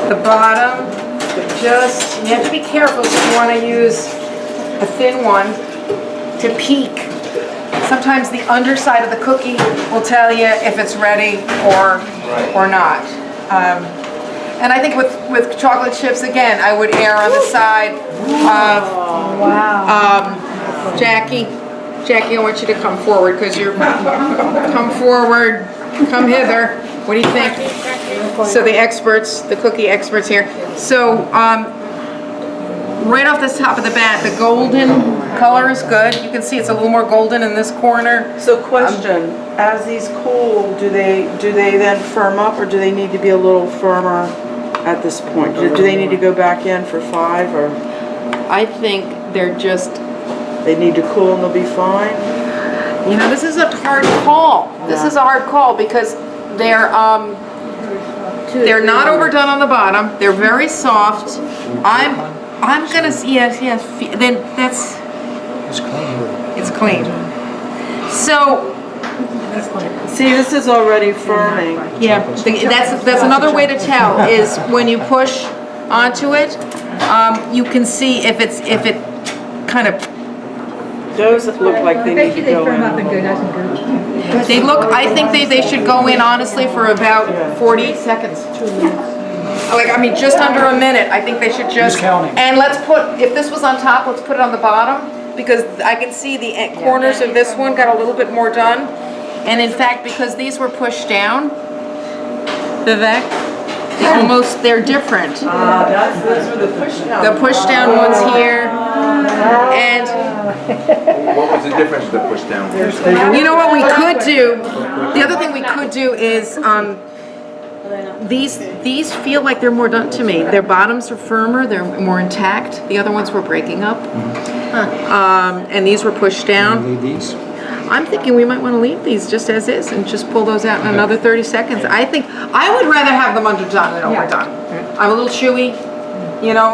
The bottom, just, you have to be careful if you want to use a thin one to peek. Sometimes the underside of the cookie will tell you if it's ready or not. And I think with chocolate chips, again, I would err on the side of, Jackie, I want you to come forward because you're, come forward, come hither. What do you think? So the experts, the cookie experts here. So right off the top of the bat, the golden color is good. You can see it's a little more golden in this corner. So question, as these cool, do they then firm up or do they need to be a little firmer at this point? Do they need to go back in for 5 or? I think they're just, they need to cool and they'll be fine? you know, this is a hard call. This is a hard call because they're not overdone on the bottom. They're very soft. I'm gonna, yes, then that's, it's clean. So, See, this is already firming. yeah, that's another way to tell is when you push onto it, you can see if it kind of, Those look like they need to go in. they look, I think they should go in honestly for about 48 seconds. Like, I mean, just under a minute. I think they should just, and let's put, if this was on top, let's put it on the bottom because I can see the corners of this one got a little bit more done. And in fact, because these were pushed down, Vivek, they're different. Those were the push down. The push down ones here, and What was the difference to push down? you know what we could do? The other thing we could do is these feel like they're more done to me. Their bottoms are firmer, they're more intact. The other ones were breaking up, and these were pushed down. Leave these? I'm thinking we might want to leave these just as is and just pull those out in another 30 seconds. I think I would rather have them underdone than overdone. I'm a little chewy, you know.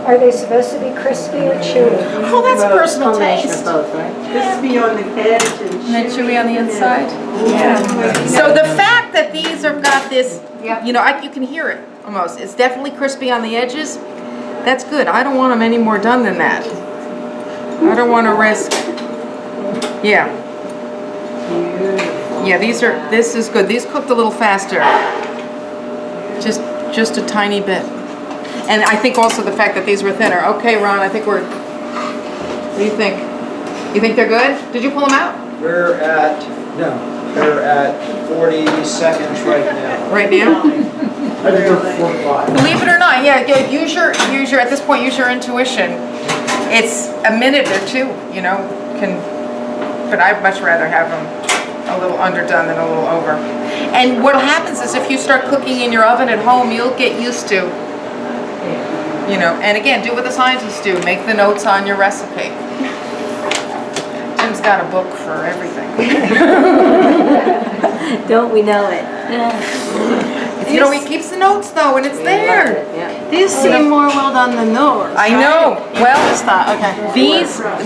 Are they supposed to be crispy or chewy? Oh, that's personal taste. Crispy on the edge and And chewy on the inside. Yeah. So the fact that these have got this, you know, you can hear it almost. It's definitely crispy on the edges. That's good. I don't want them any more done than that. I don't want to risk. Yeah. Yeah, this is good. These cooked a little faster. Just a tiny bit. And I think also the fact that these were thinner. Okay, Ron, I think what do you think? You think they're good? Did you pull them out? They're at 40 seconds right now. Right now? I think they're 45. Believe it or not, yeah, use your at this point use your intuition. It's a minute or two, you know, but I'd much rather have them a little underdone than a little over. And what happens is if you start cooking in your oven at home, you'll get used to, you know, and again, do what the scientists do, make the notes on your recipe. Jim's got a book for everything. Don't we know it? You know, he keeps the notes though, and it's there. These seem more well done than those. I know. Well, Okay.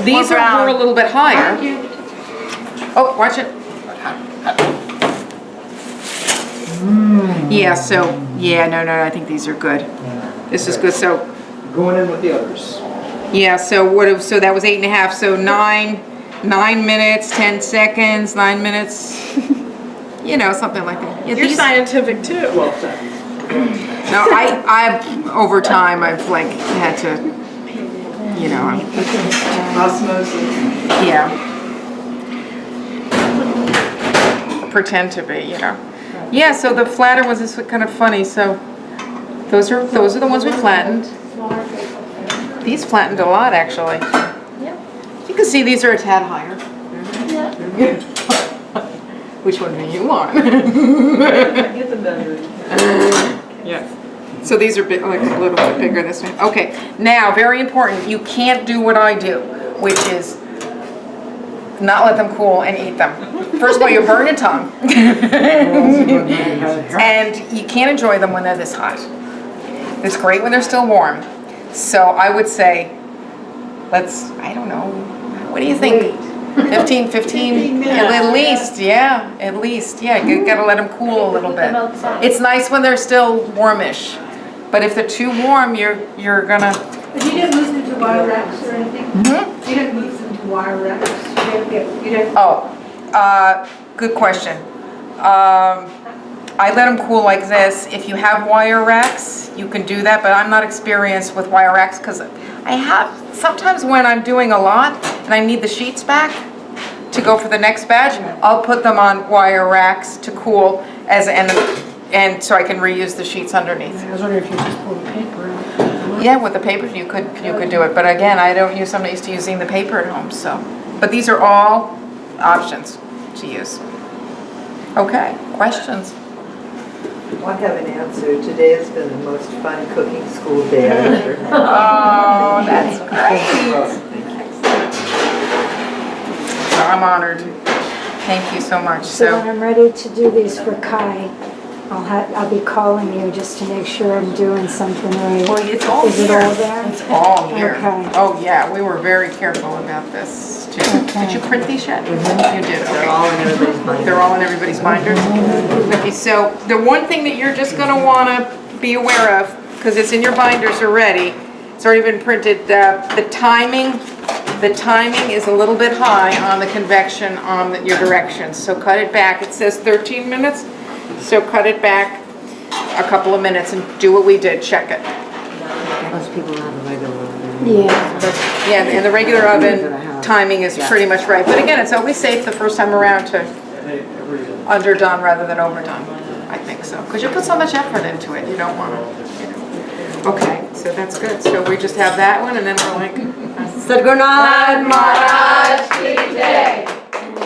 these are a little bit higher. Oh, watch it. Yeah. So yeah, no. I think these are good. This is good. So Going in with the others. yeah. So so that was 8.5. So 9 minutes, 10 seconds, 9 minutes. You know, something like that. Yeah, You're scientific too. Well, no, I over time I've like had to, you know, osmosis. yeah, pretend to be, you know. Yeah, so the flatter ones is kind of funny. So those are the ones we flattened. These flattened a lot actually. You can see these are a tad higher. Which one do you want? Get the better. Yeah. So these are like a little bit bigger this way. Okay. Now, very important. You can't do what I do, which is not let them cool and eat them. First of all, you burn your tongue, and you can't enjoy them when they're this hot. It's great when they're still warm. So I would say, I don't know. What do you think? 15 minutes. At least, yeah, you gotta let them cool a little bit. It's nice when they're still warmish, but if they're too warm, you're gonna. But you didn't lose them to wire racks or anything? Mm-hmm. You didn't lose them to wire racks? You didn't? Oh, good question. I let them cool like this. If you have wire racks, you can do that, but I'm not experienced with wire racks because I have, sometimes when I'm doing a lot and I need the sheets back to go for the next batch, I'll put them on wire racks to cool and so I can reuse the sheets underneath. I was wondering if you just pull the paper out. Yeah, with the paper you could do it, but again, I don't use, I'm used to using the paper at home, so. But these are all options to use. Okay, questions? I have an answer. Today has been the most fun cooking school day ever. Oh, that's great. So I'm honored. Thank you so much. So when I'm ready to do these for Kai, I'll be calling you just to make sure I'm doing something right. Well, it's all Is it here. all there? It's all here. Okay. Oh, yeah, we were very careful about this, too. Okay. Did you print these yet? You did, okay. They're all in everybody's mind. They're all in everybody's binders? Okay, so the one thing that you're just gonna wanna be aware of, because it's in your binders already, it's already been printed, the timing is a little bit high on the convection on your directions, so cut it back. It says 13 minutes, so cut it back a couple of minutes and do what we did, check it. Most people have a regular oven. Yeah. Yeah, and the regular oven timing is pretty much right, but again, it's always safe the first time around to underdone rather than overdone, I think so. Because you put so much effort into it, you don't want to. Okay, so that's good. So we just have that one, and then we're like, Sadhguru Maharaj Ki Jai.